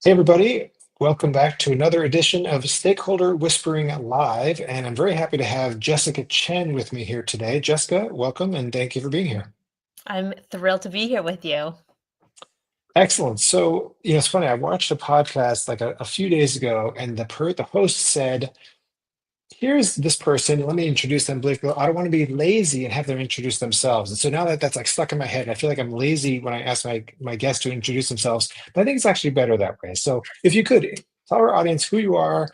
Hey, everybody. Welcome back to another edition of Stakeholder Whispering Live. And I'm very happy to have Jessica Chen with me here today. Jessica, welcome and thank you for being here. I'm thrilled to be here with you. Excellent. So, it's funny. I watched a podcast like a few days ago, and the host said, here's this person. Let me introduce them. I don't want to be lazy and have them introduce themselves. And so now that that's like stuck in my head, I feel like I'm lazy when I ask my guests to introduce themselves. But I think it's actually better that way. So if you could tell our audience who you are,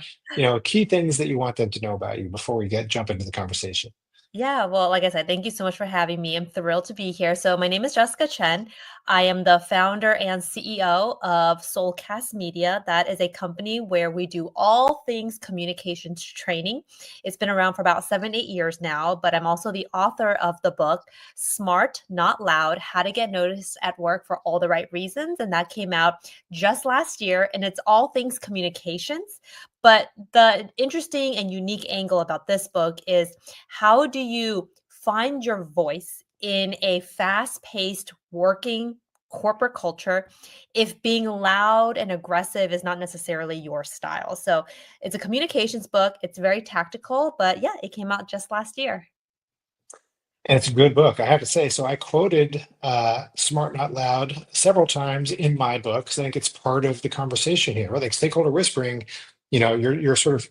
key things that you want them to know about you before we get jump into the conversation. Yeah, well, like I said, thank you so much for having me. I'm thrilled to be here. So, my name is Jessica Chen. I am the founder and CEO of Soulcast Media. That is a company where we do all things communications training. It's been around for about 7, 8 years now, but I'm also the author of the book Smart, Not Loud: How to Get Noticed at Work for All the Right Reasons. And that came out just last year. And it's all things communications. But the interesting and unique angle about this book is how do you find your voice in a fast paced working corporate culture if being loud and aggressive is not necessarily your style? So it's a communications book. It's very tactical, but yeah, it came out just last year. And it's a good book, I have to say. So I quoted Smart Not Loud several times in my book because I think it's part of the conversation here. Right? Like stakeholder whispering, you're sort of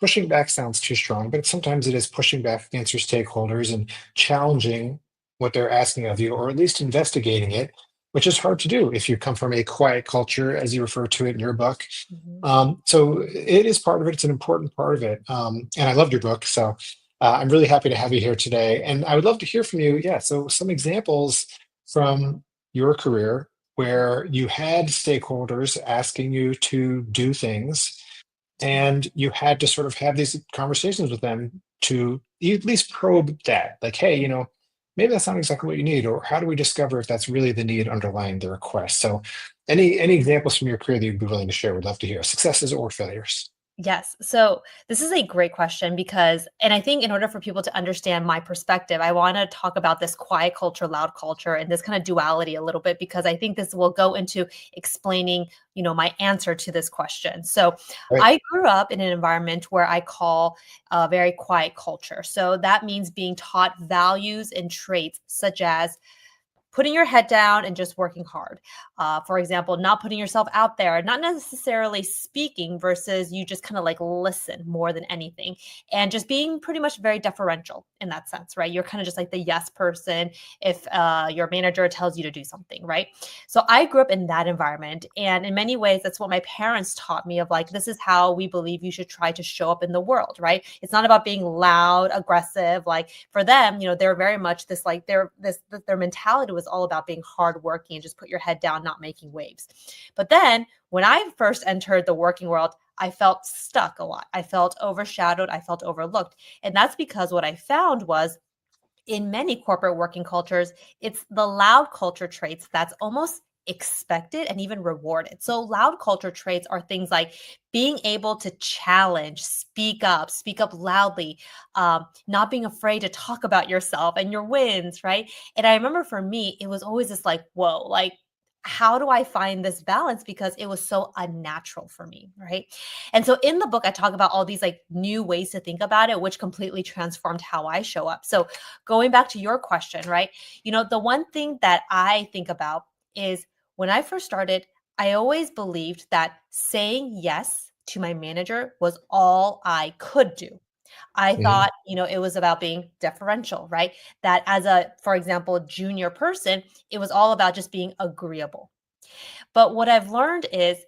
pushing back sounds too strong, but sometimes it is pushing back against your stakeholders and challenging what they're asking of you, or at least investigating it, which is hard to do if you come from a quiet culture, as you refer to it in your book. Mhm. So it is part of it. It's an important part of it. And I loved your book. So I'm really happy to have you here today. And I would love to hear from you. Yeah. So some examples from your career where you had stakeholders asking you to do things and you had to sort of have these conversations with them to at least probe that. Like, hey, maybe that's not exactly what you need, or how do we discover if that's really the need underlying the request? So any examples from your career that you'd be willing to share, would love to hear, successes or failures. Yes. So this is a great question because, and I think in order for people to understand my perspective, I want to talk about this quiet culture, loud culture, and this kind of duality a little bit because I think this will go into explaining, my answer to this question. So Right. I grew up in an environment where I call a very quiet culture. So that means being taught values and traits such as putting your head down and just working hard. For example, not putting yourself out there, not necessarily speaking versus you just kind of like listen more than anything, and just being pretty much very deferential in that sense, right? You're kind of just like the yes person if your manager tells you to do something, right? So I grew up in that environment. And in many ways, that's what my parents taught me of like, this is how we believe you should try to show up in the world, right? It's not about being loud, aggressive. Like for them, they're very much this like their mentality was all about being hardworking and just put your head down, not making waves. But then when I first entered the working world, I felt stuck a lot. I felt overshadowed. I felt overlooked. And that's because what I found was in many corporate working cultures, it's the loud culture traits that's almost expected and even rewarded. So, loud culture traits are things like being able to challenge, speak up loudly, not being afraid to talk about yourself and your wins, right? And I remember for me, it was always this like, whoa, like, how do I find this balance? Because it was so unnatural for me, right? And so in the book, I talk about all these like new ways to think about it, which completely transformed how I show up. So going back to your question, right? The one thing that I think about is when I first started, I always believed that saying yes to my manager was all I could do. I Mhm. thought, it was about being deferential, right? That as a, for example, junior person, it was all about just being agreeable. But what I've learned is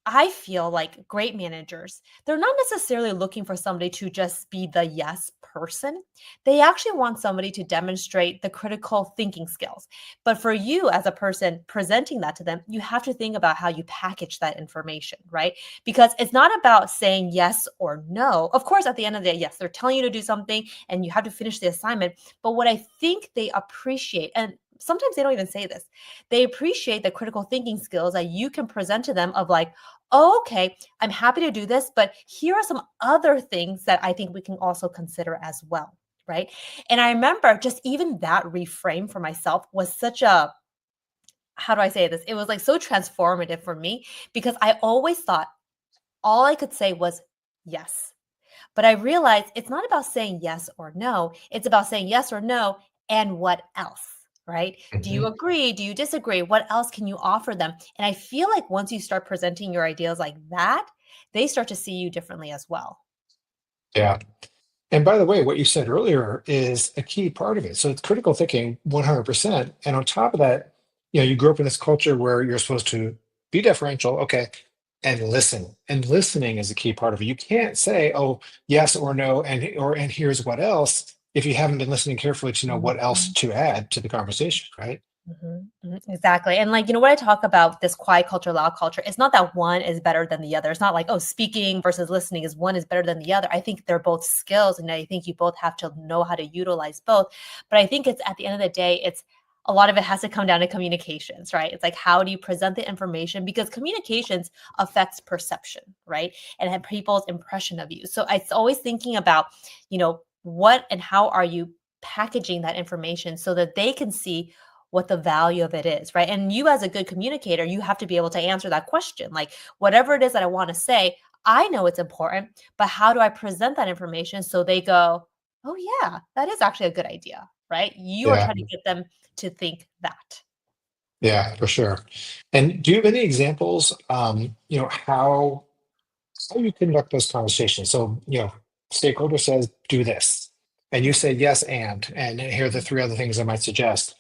I feel like great managers, they're not necessarily looking for somebody to just be the yes person. They actually want somebody to demonstrate the critical thinking skills. But for you as a person presenting that to them, you have to think about how you package that information, right? Because it's not about saying yes or no. Of course, at the end of the day, yes, they're telling you to do something and you have to finish the assignment. But what I think they appreciate, and sometimes they don't even say this, they appreciate the critical thinking skills that you can present to them of like, oh, okay, I'm happy to do this, but here are some other things that I think we can also consider as well. Right. And I remember just even that reframe for myself was such a how do I say this? It was like so transformative for me because I always thought all I could say was yes. But I realized it's not about saying yes or no. It's about saying yes or no and what else, right? Do you Mhm. agree? Do you disagree? What else can you offer them? And I feel like once you start presenting your ideas like that, they start to see you differently as well. Yeah. And by the way, what you said earlier is a key part of it. So it's critical thinking 100%. And on top of that, you grew up in this culture where you're supposed to be deferential, okay, and listen. And listening is a key part of it. You can't say, oh, yes or no, and here's what else, if you haven't been listening carefully to know what else Mhm. to add to the conversation, right? Exactly. And like, when I talk about this quiet culture, loud culture, it's not that one is better than the other. It's not like, oh, speaking versus listening is one is better than the other. I think they're both skills. And I think you both have to know how to utilize both. But I think it's at the end of the day, it's a lot of it has to come down to communications, right? It's like, how do you present the information? Because communications affects perception, right? And have people's impression of you. So it's always thinking about, what and how are you packaging that information so that they can see what the value of it is, right? And you as a good communicator, you have to be able to answer that question. Like whatever it is that I want to say, I know it's important, but how do I present that information so they go, "Oh yeah, that is actually a good idea." Right? You are Yeah, trying to get them to think that. yeah, for sure. And do you have any examples, how you conduct those conversations? So, stakeholder says, do this. And you say, yes, and here are the three other things I might suggest.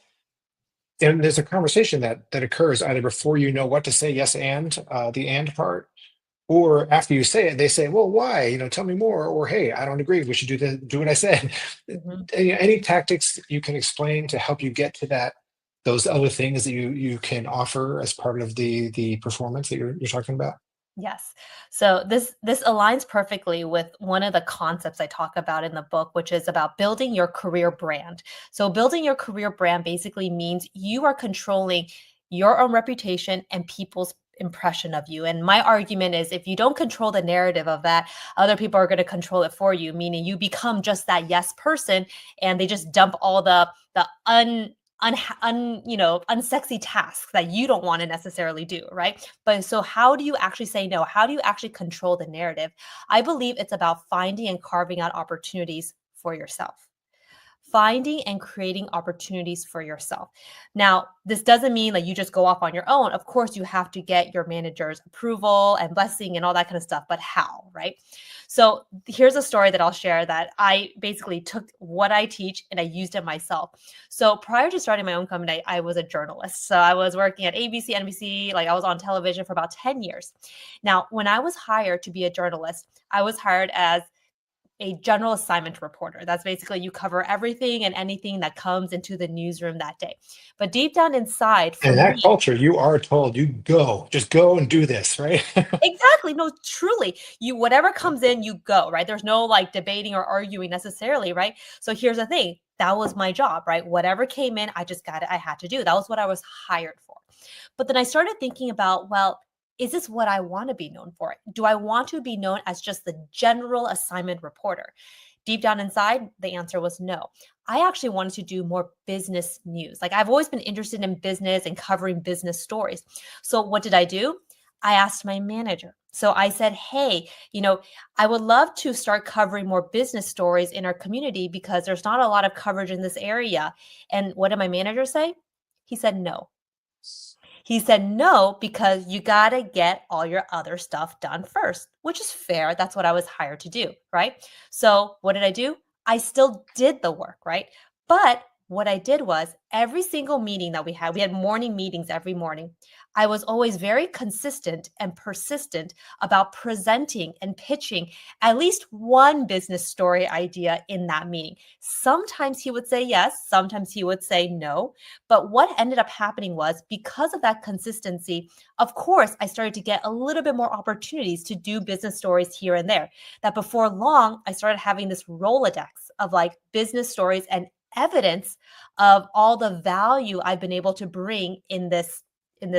And there's a conversation that occurs either before you know what to say, yes, and the and part, or after you say it, they say, well, why? Tell me more. Or, hey, I don't agree. We should do what I said. Mhm. Any tactics you can explain to help you get to those other things that you can offer as part of the performance that you're talking about? Yes. So this aligns perfectly with one of the concepts I talk about in the book, which is about building your career brand. So building your career brand basically means you are controlling your own reputation and people's impression of you. And my argument is if you don't control the narrative of that, other people are going to control it for you, meaning you become just that yes person and they just dump all the unsexy tasks that you don't want to necessarily do, right? But so how do you actually say no? How do you actually control the narrative? I believe it's about finding and carving out opportunities for yourself. Finding and creating opportunities for yourself. Now, this doesn't mean that you just go off on your own. Of course, you have to get your manager's approval and blessing and all that kind of stuff, but how, right? So, here's a story that I'll share that I basically took what I teach and I used it myself. So, prior to starting my own company, I was a journalist. So, I was working at ABC, NBC, like I was on television for about 10 years. Now, when I was hired to be a journalist, I was hired as a general assignment reporter. That's basically you cover everything and anything that comes into the newsroom that day. But deep down inside, And for in that me, culture, you are told just go and do this, right? exactly. No, truly. You whatever comes in, you go, right? There's no like debating or arguing necessarily, right? So here's the thing. That was my job, right? Whatever came in, I just got it. I had to do. That was what I was hired for. But then I started thinking about, well, is this what I want to be known for? Do I want to be known as just the general assignment reporter? Deep down inside, the answer was no. I actually wanted to do more business news. Like I've always been interested in business and covering business stories. So what did I do? I asked my manager. So I said, hey, I would love to start covering more business stories in our community because there's not a lot of coverage in this area. And what did my manager say? He said, no. He said, no, because you got to get all your other stuff done first, which is fair. That's what I was hired to do. Right. So what did I do? I still did the work. Right. But what I did was every single meeting that we had morning meetings every morning. I was always very consistent and persistent about presenting and pitching at least one business story idea in that meeting. Sometimes he would say yes, sometimes he would say no. But what ended up happening was because of that consistency, of course, I started to get a little bit more opportunities to do business stories here and there. That before long, I started having this Rolodex of like business stories and evidence of all the value I've been able to bring in this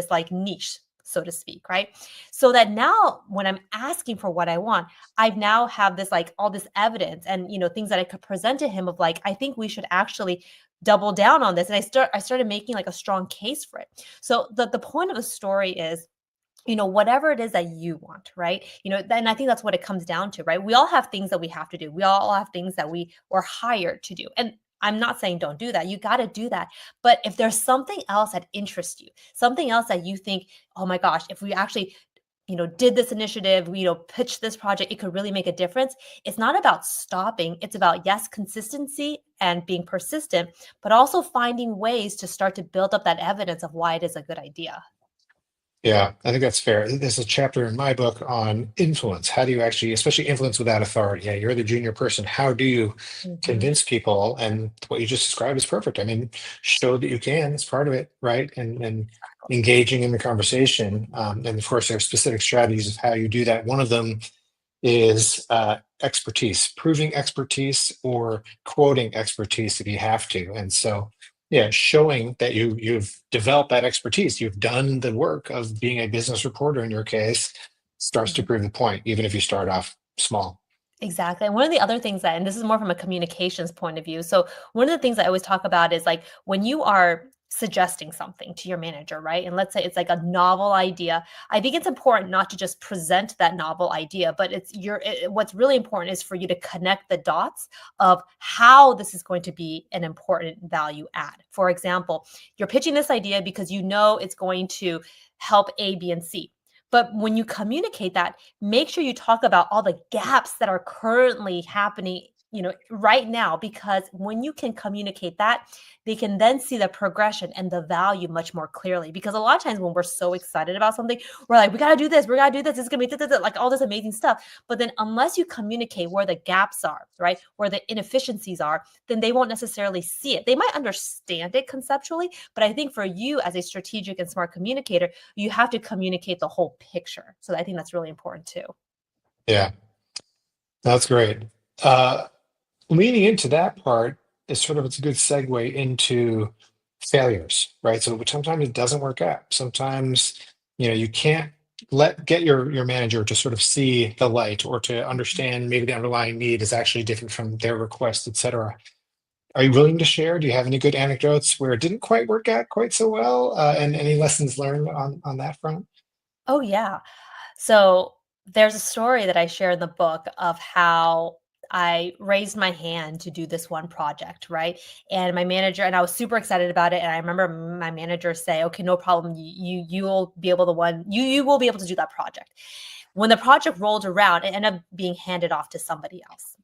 like niche, so to speak, right? So that now when I'm asking for what I want, I now have this like all this evidence and things that I could present to him of like I think we should actually double down on this. And I started making like a strong case for it. So the point of a story is, whatever it is that you want, right? Then I think that's what it comes down to, right? We all have things that we have to do. We all have things that we were hired to do. And I'm not saying don't do that. You got to do that. But if there's something else that interests you, something else that you think, oh my gosh, if we actually did this initiative, pitch this project, it could really make a difference. It's not about stopping. It's about, yes, consistency and being persistent, but also finding ways to start to build up that evidence of why it is a good idea. Yeah, I think that's fair. There's a chapter in my book on influence. How do you actually, especially influence without authority? Yeah, you're the junior person. How do you Mhm. convince people? And what you just described is perfect. I mean, show that you can. It's part of it, right? And engaging in the conversation. And of course, there are specific strategies of how you do that. One of them is expertise, proving expertise or quoting expertise if you have to. And so, yeah, showing that you've developed that expertise, you've done the work of being a business reporter in your case, starts to Mhm. prove the point, even if you start off small. Exactly. And one of the other things that, and this is more from a communications point of view. So, one of the things I always talk about is like when you are suggesting something to your manager, right? And let's say it's like a novel idea. I think it's important not to just present that novel idea, but what's really important is for you to connect the dots of how this is going to be an important value add. For example, you're pitching this idea because you know it's going to help A, B, and C. But when you communicate that, make sure you talk about all the gaps that are currently happening right now, because when you can communicate that, they can then see the progression and the value much more clearly. Because a lot of times when we're so excited about something, we're like, we got to do this, we got to do this, it's going to be like all this amazing stuff. But then unless you communicate where the gaps are, right, where the inefficiencies are, then they won't necessarily see it. They might understand it conceptually, but I think for you as a strategic and smart communicator, you have to communicate the whole picture. So I think that's really important too. Yeah, that's great. Uh, Leaning into that part is sort of it's a good segue into failures, right? So sometimes it doesn't work out. Sometimes you can't get your manager to sort of see the light or to Mhm. understand maybe the underlying need is actually different from their request, etc. Are you willing to share? Do you have any good anecdotes where it didn't quite work out quite so well, and any lessons learned on that front? Oh, yeah. So there's a story that I share in the book of how I raised my hand to do this one project, right? And my manager and I was super excited about it. And I remember my manager say, "Okay, no problem. You will be able to one you will be able to do that project." When the project rolled around, it ended up being handed off to somebody else.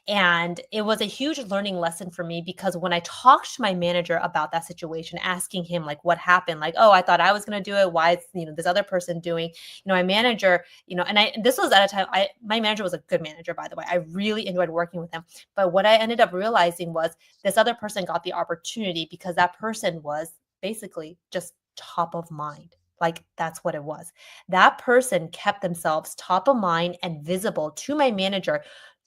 And it was a huge learning lesson for me because when I talked to my manager about that situation, asking him like what happened, like, oh, I thought I was gonna do it. Why is this other person doing? My manager, and this was at a time my manager was a good manager, by the way. I really enjoyed working with him. But what I ended up realizing was this other person got the opportunity because that person was basically just top of mind. Like that's what it was. That person kept themselves top of mind and visible to my manager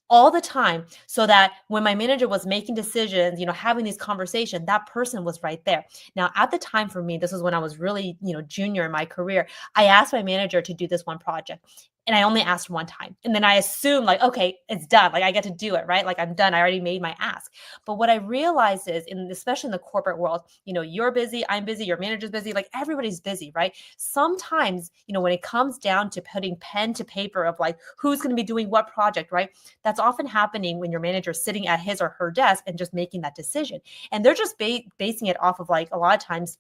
all the time so that when my manager was making decisions, having these conversations, that person was right there. Now, at the time for me, this was when I was really, junior in my career. I asked my manager to do this one project. And I only asked one time. And then I assumed, like, okay, it's done. Like, I get to do it, right? Like, I'm done. I already made my ask. But what I realized is, especially in the corporate world, you're busy, I'm busy, your manager's busy, like, everybody's busy, right? Sometimes, when it comes down to putting pen to paper of like, who's going to be doing what project, right? That's often happening when your manager's sitting at his or her desk and just making that decision. And they're just basing it off of like a lot of times,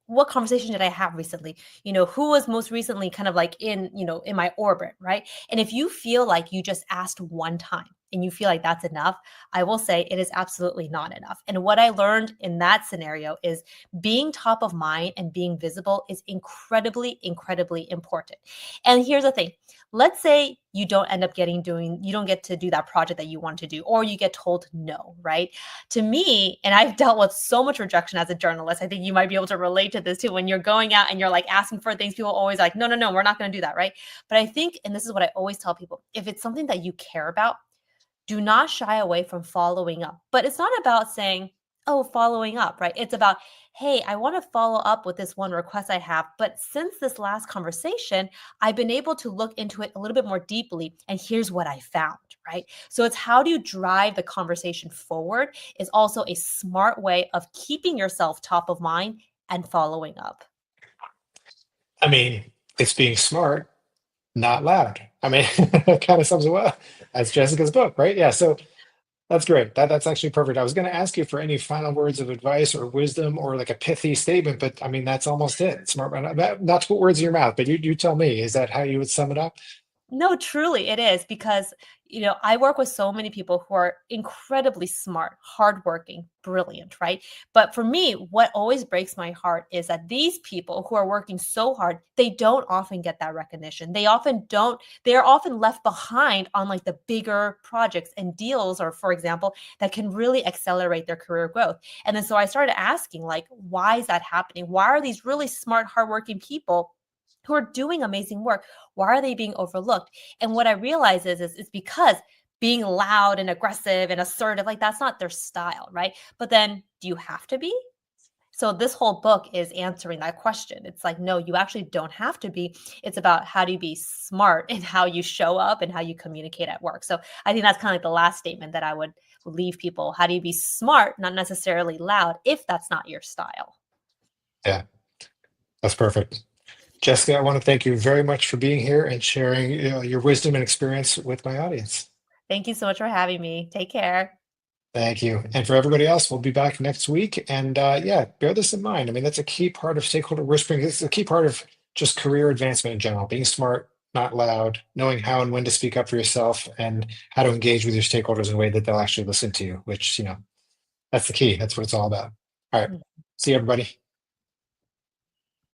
what conversation did I have recently? Who was most recently kind of like in my orbit, right? And if you feel like you just asked one time and you feel like that's enough, I will say it is absolutely not enough. And what I learned in that scenario is being top of mind and being visible is incredibly, incredibly important. And here's the thing. Let's say you don't get to do that project that you want to do, or you get told no, right? To me, and I've dealt with so much rejection as a journalist. I think you might be able to relate to this too. When you're going out and you're like asking for things, people always like, no, no, no, we're not going to do that, right? But I think, and this is what I always tell people, if it's something that you care about, do not shy away from following up. But it's not about saying, Oh, following up, right? It's about, hey, I want to follow up with this one request I have, but since this last conversation, I've been able to look into it a little bit more deeply, and here's what I found, right? So it's how do you drive the conversation forward is also a smart way of keeping yourself top of mind and following up. I mean, it's being smart, not loud. I mean, that kind of sums it well. That's Jessica's book, right? Yeah. So that's great. That's actually perfect. I was going to ask you for any final words of advice or wisdom or like a pithy statement, but I mean that's almost it. Smart, not to put words in your mouth, but you tell me. Is that how you would sum it up? No, truly it is because, I work with so many people who are incredibly smart, hardworking, brilliant, right? But for me, what always breaks my heart is that these people who are working so hard, they don't often get that recognition. They often don't, they're often left behind on like the bigger projects and deals, or for example, that can really accelerate their career growth. And then so I started asking, like, why is that happening? Why are these really smart, hardworking people who are doing amazing work, why are they being overlooked? And what I realize is it's because being loud and aggressive and assertive, like that's not their style, right? But then do you have to be? So this whole book is answering that question. It's like, no, you actually don't have to be. It's about how do you be smart in how you show up and how you communicate at work. So I think that's kind of like the last statement that I would leave people. How do you be smart, not necessarily loud, if that's not your style? Yeah, that's perfect. Jessica, I want to thank you very much for being here and sharing your wisdom and experience with my audience. Thank you so much for having me. Take care. Thank you. And for everybody else, we'll be back next week. And yeah, bear this in mind. I mean, that's a key part of stakeholder whispering. It's a key part of just career advancement in general, being smart, not loud, knowing how and when to speak up for yourself and how to engage with your stakeholders in a way that they'll actually listen to you, which, that's the key. That's what it's all about. All right. See you, everybody.